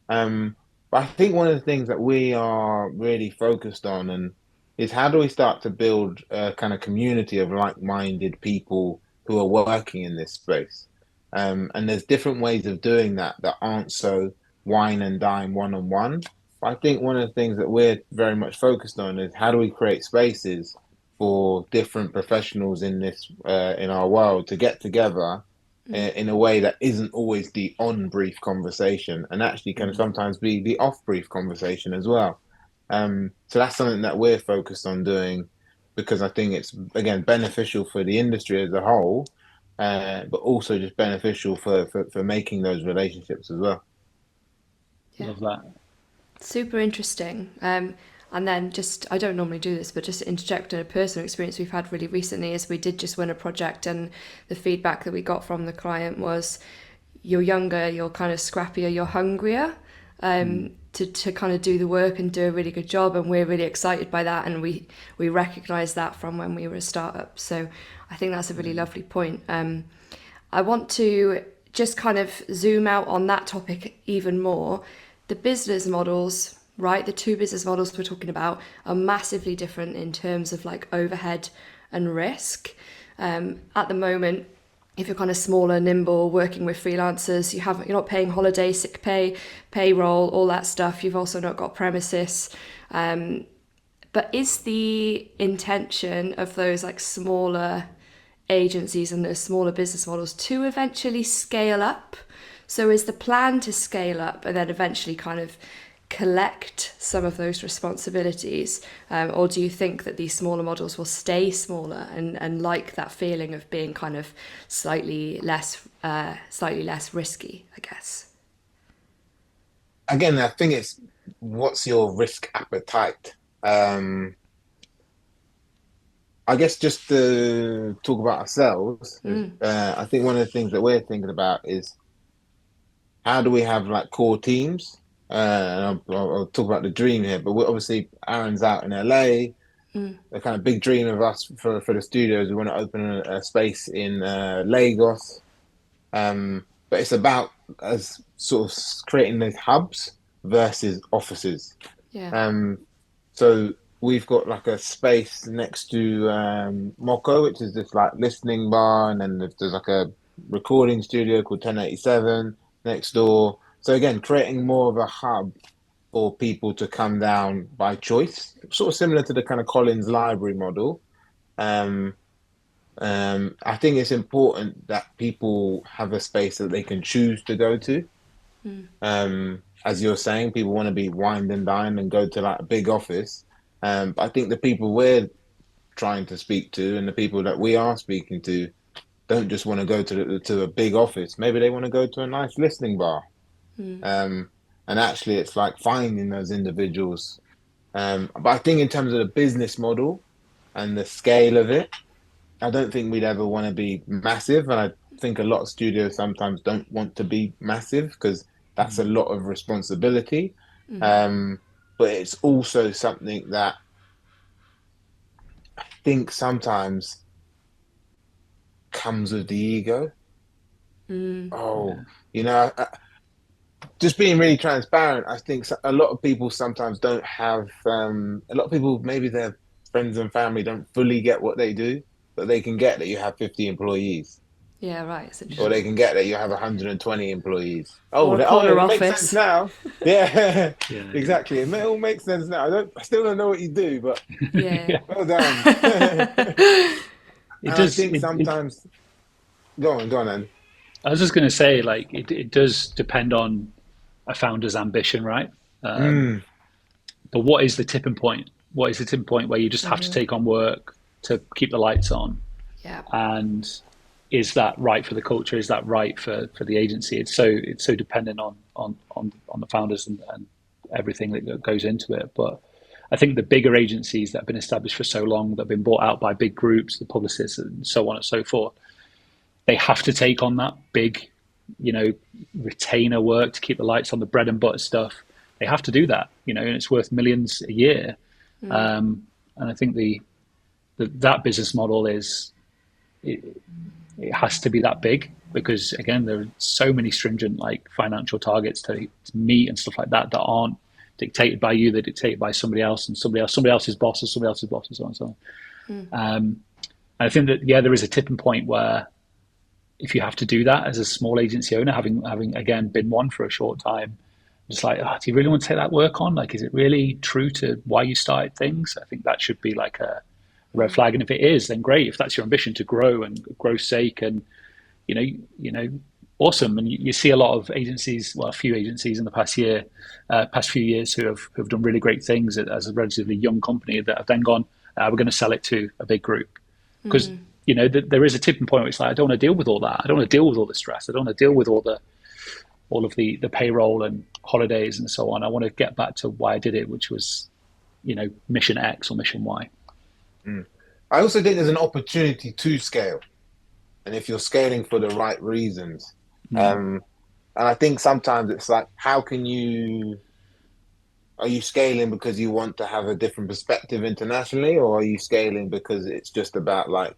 But I think one of the things that we are really focused on and is how do we start to build a kind of community of like-minded people who are working in this space. And there's different ways of doing that that aren't so wine and dine one-on-one. But I think one of the things that we're very much focused on is how do we create spaces for different professionals in this in our world to get together in a way that isn't always the on brief conversation and actually can sometimes be the off brief conversation as well. So that's something that we're focused on doing because I think it's again beneficial for the industry as a whole, but also just beneficial for making those relationships as well.
Yeah.
Love that.
Super interesting. And then just, I don't normally do this, but just to interject in a personal experience we've had really recently is we did just win a project and the feedback that we got from the client was you're younger, you're kind of scrappier, you're hungrier to kind of do the work and do a really good job. And we're really excited by that. And we recognise that from when we were a startup. So I think that's a really lovely point. I want to just kind of zoom out on that topic even more. The business models, right? The two business models we're talking about are massively different in terms of like overhead and risk. At the moment, if you're kind of smaller, nimble, working with freelancers, you're not paying holiday, sick pay, payroll, all that stuff. You've also not got premises. But is the intention of those like smaller agencies and those smaller business models to eventually scale up? So is the plan to scale up and then eventually kind of collect some of those responsibilities, or do you think that these smaller models will stay smaller and like that feeling of being kind of slightly less risky, I guess?
Again, I think it's what's your risk appetite. I guess just to talk about ourselves, I think one of the things that we're thinking about is how do we have like core teams? And I'll talk about the dream here, but we're obviously Aaron's out in LA. The kind of big dream of us for the studios, we want to open a space in Lagos. But it's about as sort of creating those hubs versus offices.
Yeah.
So we've got like a space next to Moko, which is this like listening bar, and then there's like a recording studio called 1087 next door. So again, creating more of a hub for people to come down by choice, sort of similar to the kind of Collins library model. Um, I think it's important that people have a space that they can choose to go to. As you're saying, people want to be wined and dined and go to like a big office. But I think the people we're trying to speak to and the people that we are speaking to don't just want to go to a big office. Maybe they want to go to a nice listening bar. Um, and actually, it's like finding those individuals. But I think in terms of the business model and the scale of it, I don't think we'd ever want to be massive. And I think a lot of studios sometimes don't want to be massive because that's a lot of responsibility. But it's also something that I think sometimes comes with the ego. Oh, just being really transparent, I think a lot of people sometimes don't have, a lot of people, maybe their friends and family don't fully get what they do, but they can get that you have 50 employees.
Yeah, right.
Or they can get that you have 120 employees.
Or a
Oh,
corner
it makes
office.
sense now. Yeah,
Yeah.
exactly. It all makes sense now. I still don't know what you do, but
Yeah.
well done.
It
And I
does.
think sometimes, go on, then.
I was just going to say, like, it does depend on a founder's ambition, right? But what is the tipping point? What is the tipping point where you just have to take on work to keep the lights on?
Yeah.
And is that right for the culture? Is that right for the agency? It's so dependent on the founders and everything that goes into it. But I think the bigger agencies that have been established for so long, that have been bought out by big groups, the publicists, and so on and so forth, they have to take on that big, retainer work to keep the lights on, the bread and butter stuff. They have to do that, and it's worth millions a year. And I think that business model it has to be that big because, again, there are so many stringent like financial targets to meet and stuff like that aren't dictated by you. They're dictated by somebody else and somebody else's boss and somebody else's boss and so on and so on. And I think that there is a tipping point where, if you have to do that as a small agency owner, having again been one for a short time, just like, do you really want to take that work on? Like, is it really true to why you started things? I think that should be like a red flag. And if it is, then great. If that's your ambition to grow and growth's sake, and awesome. And you see a lot of agencies, well, a few agencies in the past few years who have done really great things as a relatively young company that have then gone, we're going to sell it to a big group because. There is a tipping point where it's like, I don't want to deal with all that. I don't want to deal with all the stress. I don't want to deal with all of the payroll and holidays and so on. I want to get back to why I did it, which was, mission X or mission Y.
I also think there's an opportunity to scale. And if you're scaling for the right reasons. And I think sometimes it's like, are you scaling because you want to have a different perspective internationally, or are you scaling because it's just about like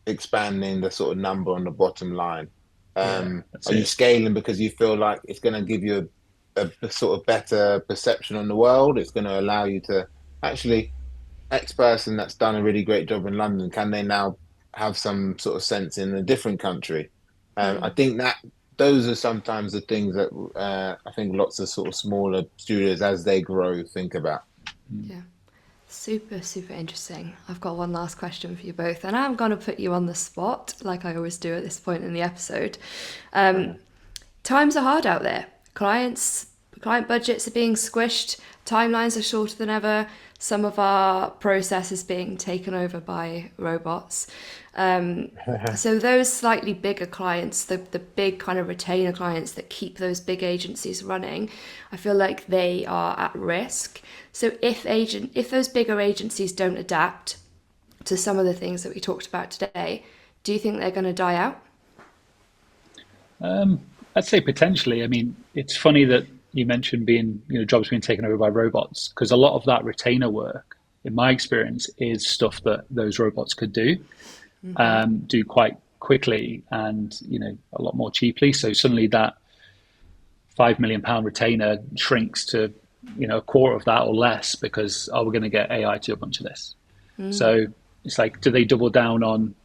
expanding the sort of number on the bottom line? Are you scaling because you feel like it's going to give you a sort of better perception on the world? It's going to allow you to actually, X person that's done a really great job in London, can they now have some sort of sense in a different country? I think that those are sometimes the things that I think lots of sort of smaller studios as they grow think about.
Yeah. Super, super interesting. I've got one last question for you both, and I'm going to put you on the spot, like I always do at this point in the episode. Times are hard out there. Client budgets are being squished. Timelines are shorter than ever. Some of our process is being taken over by robots. So those slightly bigger clients, the big kind of retainer clients that keep those big agencies running, I feel like they are at risk. So if those bigger agencies don't adapt to some of the things that we talked about today, do you think they're going to die out?
I'd say potentially. I mean, it's funny that you mentioned jobs being taken over by robots, because a lot of that retainer work, in my experience, is stuff that those robots could do quite quickly and a lot more cheaply. So suddenly that £5 million retainer shrinks to a quarter of that or less because we're going to get AI to do a bunch of this. So it's like, do they double down on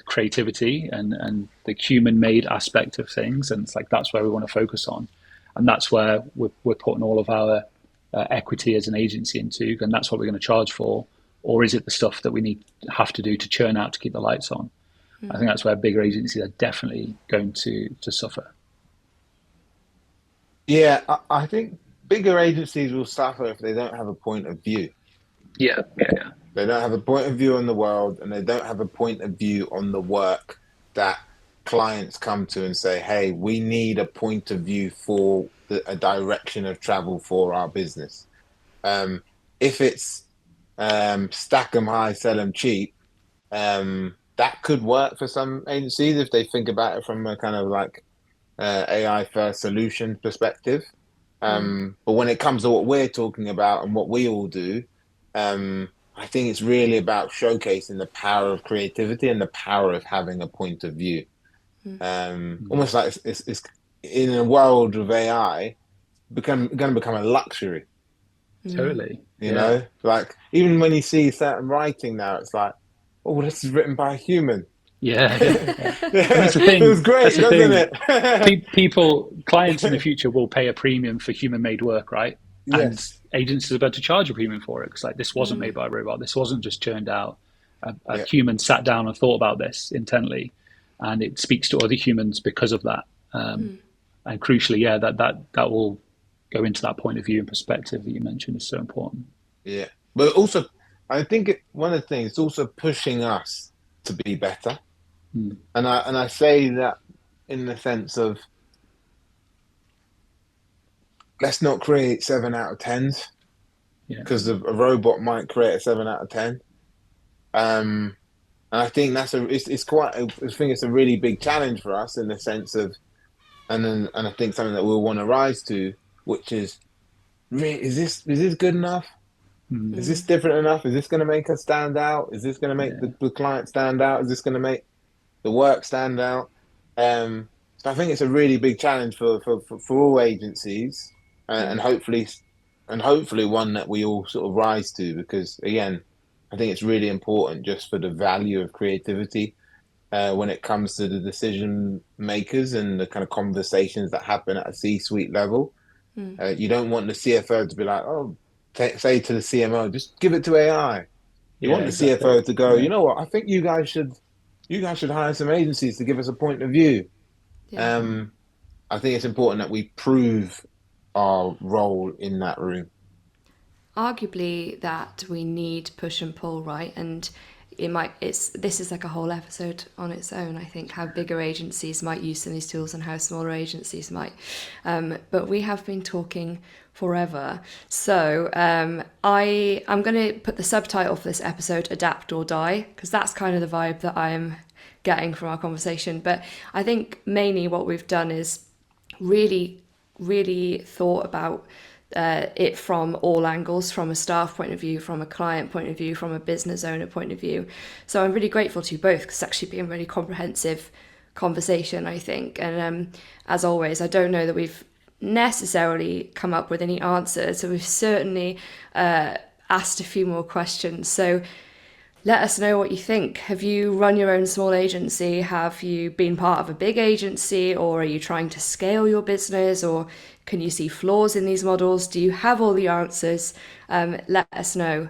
creativity and the human-made aspect of things? And it's like that's where we want to focus on, and that's where we're putting all of our equity as an agency into, and that's what we're going to charge for, or is it the stuff that we have to do to churn out to keep the lights on? I think that's where bigger agencies are definitely going to suffer.
Yeah, I think bigger agencies will suffer if they don't have a point of view.
Yeah.
They don't have a point of view on the world, and they don't have a point of view on the work that clients come to and say, hey, we need a point of view for a direction of travel for our business. If it's stack them high, sell them cheap, that could work for some agencies if they think about it from a kind of like AI first solution perspective. But when it comes to what we're talking about and what we all do, I think it's really about showcasing the power of creativity and the power of having a point of view. Almost like it's in a world of AI, going to become a luxury.
Totally.
You know, like even when you see certain writing now, it's like, oh, this is written by a human.
Yeah. And that's the
It
thing.
feels great,
That's the
doesn't
thing.
it?
Clients in the future will pay a premium for human-made work, right? And
Yes.
agencies are about to charge a premium for it because, like, this wasn't made by a robot. This wasn't just churned out. A
Yeah.
human sat down and thought about this intently, and it speaks to other humans because of that. And crucially, yeah, that will go into that point of view and perspective that you mentioned is so important.
Yeah. But also, I think one of the things, it's also pushing us to be better. And I say that in the sense of, let's not create 7 out of 10s because a robot might create a 7 out of 10. And I think it's quite, I think it's a really big challenge for us in the sense of, and I think something that we'll want to rise to, which is, is this good enough? Is this different enough? Is this going to make us stand out? Is this going to make the client stand out? Is this going to make the work stand out? So I think it's a really big challenge for all agencies, and hopefully one that we all sort of rise to, because again, I think it's really important just for the value of creativity when it comes to the decision makers and the kind of conversations that happen at a C-suite level. You don't want the CFO to be like, oh, say to the CMO, just give it to AI. You want the CFO to go, you know what? I think you guys should hire some agencies to give us a point of view. I think it's important that we prove our role in that room.
Arguably that we need push and pull, right? And this is like a whole episode on its own, I think, how bigger agencies might use some of these tools and how smaller agencies might. But we have been talking forever. So I'm going to put the subtitle for this episode, Adapt or Die, because that's kind of the vibe that I'm getting from our conversation. But I think mainly what we've done is really, really thought about it from all angles, from a staff point of view, from a client point of view, from a business owner point of view. So I'm really grateful to you both, because it's actually been a really comprehensive conversation, I think. And as always, I don't know that we've necessarily come up with any answers, so we've certainly asked a few more questions. So let us know what you think. Have you run your own small agency? Have you been part of a big agency, or are you trying to scale your business, or can you see flaws in these models? Do you have all the answers? Let us know,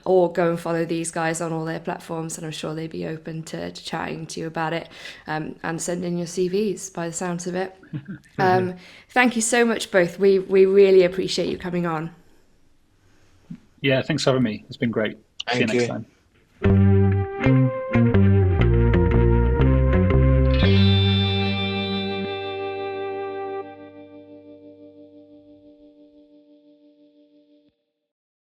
or go and follow these guys on all their platforms, and I'm sure they'd be open to chatting to you about it, and send in your CVs by the sounds of it. Thank you so much, both. We really appreciate you coming on.
Yeah, thanks for having me. It's been great. See you next time.